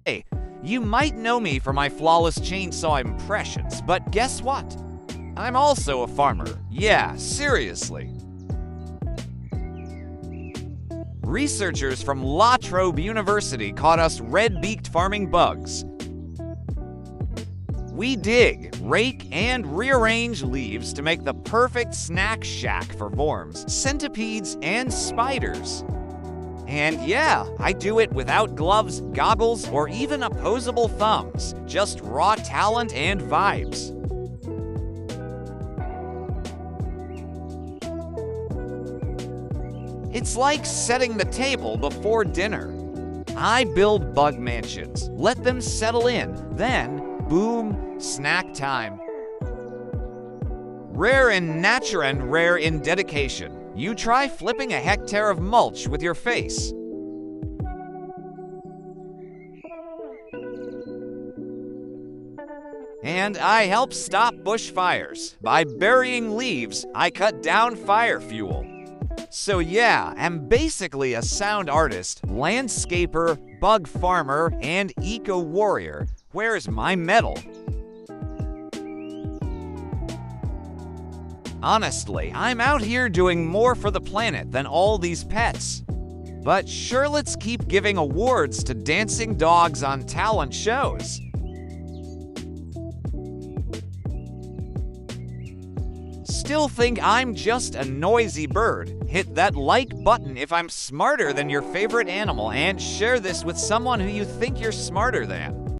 Hey, you might know me for my flawless chainsaw impressions, but guess what? I'm also a farmer. Yeah, seriously. Researchers from Trobe University caught us red-beaked farming bugs. We dig, rake, and rearrange leaves to make the perfect snack shack for worms, centipedes, and spiders. And yeah, I do it without gloves, goggles, or even opposable thumbs. Just raw talent and vibes. It's like setting the table before dinner. I build bug mansions, let them settle in, then, boom, snack time. Rare in nature and rare in dedication. You try flipping a hectare of mulch with your face. And I help stop bushfires. By burying leaves, I cut down fire fuel. So yeah, I'm basically a sound artist, landscaper, bug farmer, and eco-warrior. Where's my medal? Honestly, I'm out here doing more for the planet than all these pets. But sure, let's keep giving awards to dancing dogs on talent shows. Still think I'm just a noisy bird? Hit that like button if I'm smarter than your favorite animal, and share this with someone who you think you're smarter than.